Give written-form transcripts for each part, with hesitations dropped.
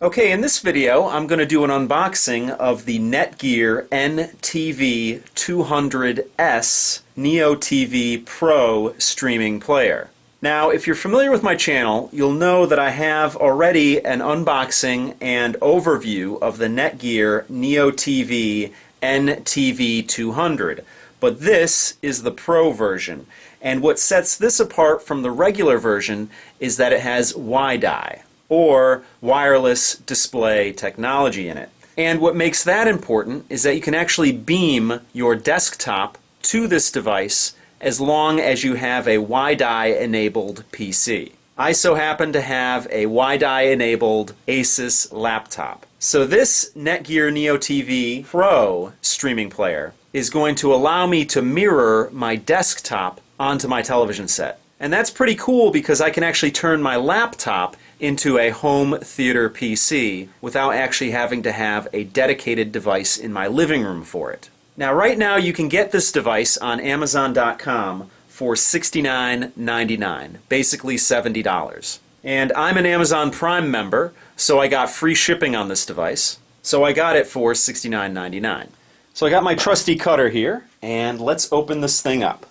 Okay, in this video I'm going to do an unboxing of the Netgear NTV200S NeoTV Pro streaming player. Now, if you're familiar with my channel, you'll know that I have already an unboxing and overview of the Netgear NeoTV NTV200, but this is the Pro version. And what sets this apart from the regular version is that it has WiDi, or wireless display technology in it. And what makes that important is that you can actually beam your desktop to this device as long as you have a WiDi enabled PC. I so happen to have a WiDi enabled Asus laptop. So this Netgear NeoTV Pro streaming player is going to allow me to mirror my desktop onto my television set. And that's pretty cool because I can actually turn my laptop into a home theater PC without actually having to have a dedicated device in my living room for it. Now, right now you can get this device on Amazon.com for $69.99, basically $70. And I'm an Amazon Prime member, so I got free shipping on this device. So I got it for $69.99. So I got my trusty cutter here, and let's open this thing up.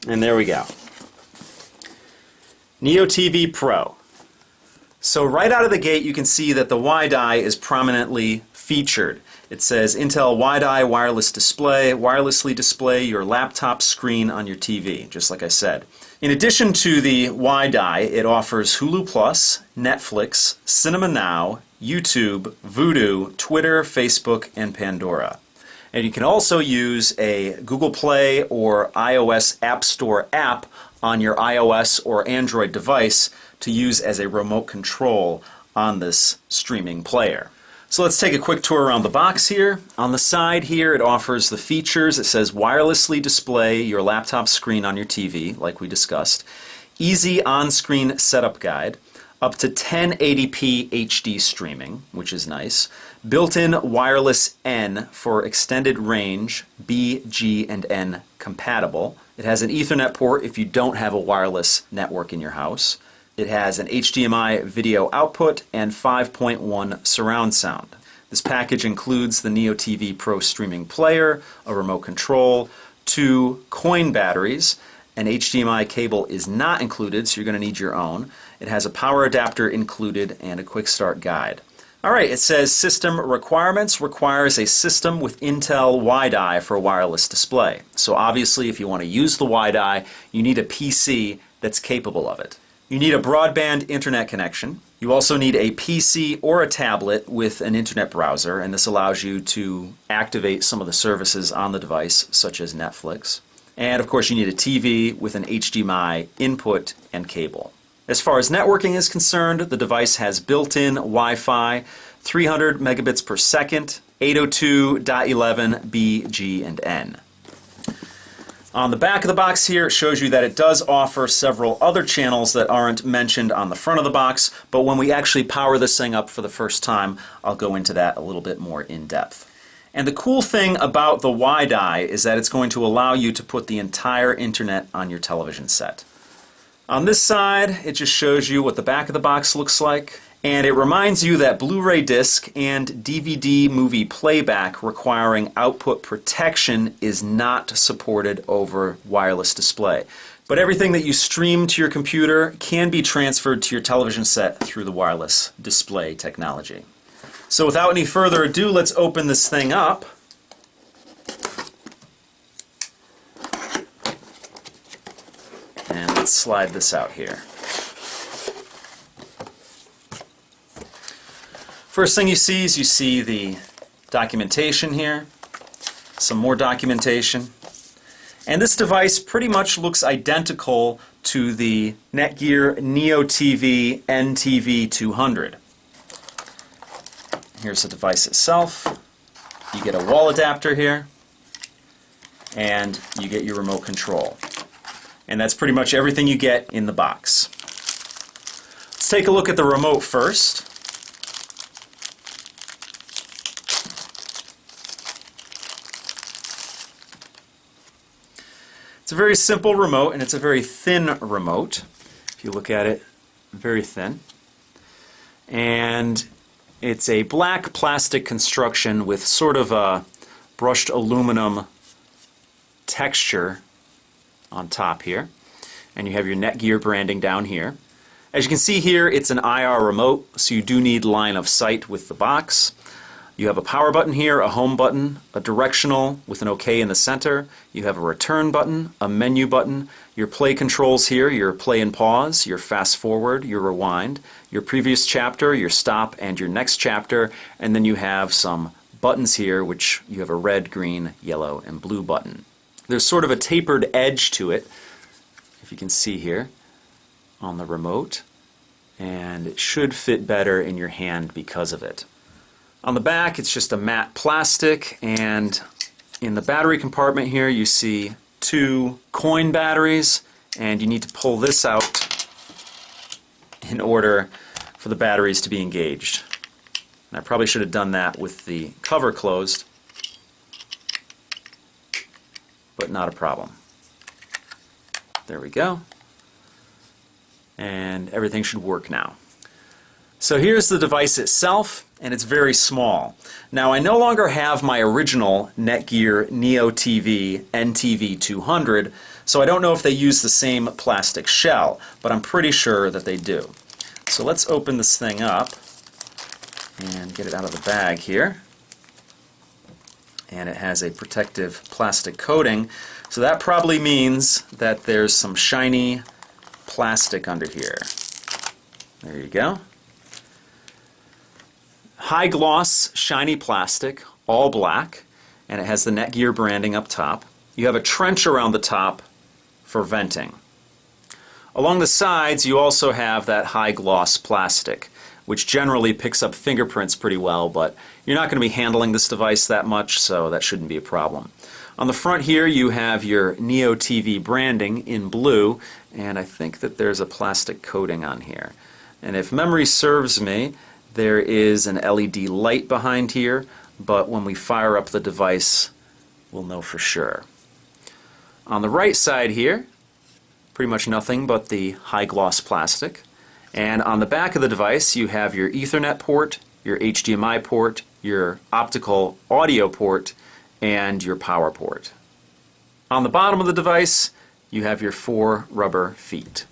And there we go. NeoTV Pro. So right out of the gate you can see that the WiDi is prominently featured. It says Intel WiDi wireless display, wirelessly display your laptop screen on your TV, just like I said. In addition to the WiDi, it offers Hulu Plus, Netflix, Cinema Now, YouTube, Vudu, Twitter, Facebook, and Pandora. And you can also use a Google Play or iOS App Store app on your iOS or Android device to use as a remote control on this streaming player. So let's take a quick tour around the box here. On the side here it offers the features. It says wirelessly display your laptop screen on your TV, like we discussed. Easy on-screen setup guide. Up to 1080p HD streaming, which is nice. Built-in wireless N for extended range, B, G, and N compatible. It has an Ethernet port if you don't have a wireless network in your house. It has an HDMI video output and 5.1 surround sound. This package includes the NeoTV Pro streaming player, a remote control, 2 coin batteries. An HDMI cable is not included, so you're going to need your own. It has a power adapter included and a quick start guide. Alright, it says system requirements requires a system with Intel WiDi for wireless display. So obviously if you want to use the WiDi, you need a PC that's capable of it. You need a broadband internet connection. You also need a PC or a tablet with an internet browser, and this allows you to activate some of the services on the device, such as Netflix. And of course you need a TV with an HDMI input and cable. As far as networking is concerned, the device has built-in Wi-Fi, 300 megabits per second, 802.11 B, G, and N. On the back of the box here, it shows you that it does offer several other channels that aren't mentioned on the front of the box, but when we actually power this thing up for the first time, I'll go into that a little bit more in depth. And the cool thing about the WiDi is that it's going to allow you to put the entire internet on your television set. On this side, it just shows you what the back of the box looks like, and it reminds you that Blu-ray disc and DVD movie playback requiring output protection is not supported over wireless display. But everything that you stream to your computer can be transferred to your television set through the wireless display technology. So without any further ado, let's open this thing up. And let's slide this out here. First thing you see is you see the documentation here, some more documentation. And this device pretty much looks identical to the Netgear NeoTV NTV200. Here's the device itself. You get a wall adapter here, and you get your remote control. And that's pretty much everything you get in the box. Let's take a look at the remote first. It's a very simple remote, and it's a very thin remote. If you look at it, very thin. And it's a black plastic construction with sort of a brushed aluminum texture on top here. And you have your Netgear branding down here. As you can see here, it's an IR remote, so you do need line of sight with the box. You have a power button here, a home button, a directional with an OK in the center. You have a return button, a menu button, your play controls here, your play and pause, your fast forward, your rewind, your previous chapter, your stop, and your next chapter. And then you have some buttons here, which you have a red, green, yellow, and blue button. There's sort of a tapered edge to it, if you can see here on the remote, and it should fit better in your hand because of it. On the back, it's just a matte plastic, and in the battery compartment here you see 2 coin batteries, and you need to pull this out in order for the batteries to be engaged. And I probably should have done that with the cover closed, but not a problem. There we go. And everything should work now. So here's the device itself, and it's very small. Now I no longer have my original Netgear NeoTV NTV200, so I don't know if they use the same plastic shell, but I'm pretty sure that they do. So let's open this thing up and get it out of the bag here. And it has a protective plastic coating, so that probably means that there's some shiny plastic under here. There you go. High gloss, shiny plastic, all black, and it has the Netgear branding up top. You have a trench around the top for venting. Along the sides you also have that high gloss plastic, which generally picks up fingerprints pretty well, but you're not going to be handling this device that much, so that shouldn't be a problem. On the front here you have your NeoTV branding in blue, and I think that there's a plastic coating on here. And if memory serves me, there is an LED light behind here, but when we fire up the device, we'll know for sure. On the right side here, pretty much nothing but the high gloss plastic. And on the back of the device, you have your Ethernet port, your HDMI port, your optical audio port, and your power port. On the bottom of the device, you have your 4 rubber feet.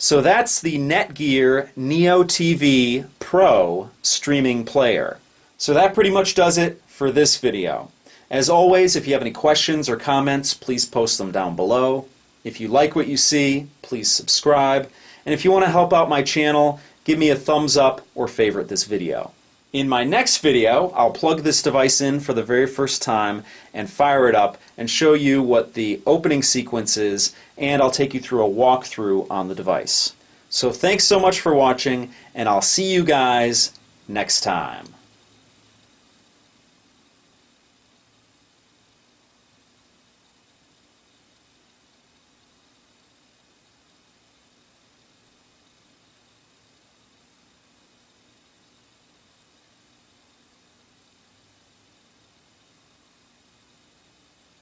So that's the Netgear NeoTV Pro streaming player. So that pretty much does it for this video. As always, if you have any questions or comments, please post them down below. If you like what you see, please subscribe. And if you want to help out my channel, give me a thumbs up or favorite this video. In my next video, I'll plug this device in for the very first time and fire it up and show you what the opening sequence is, and I'll take you through a walkthrough on the device. So thanks so much for watching, and I'll see you guys next time.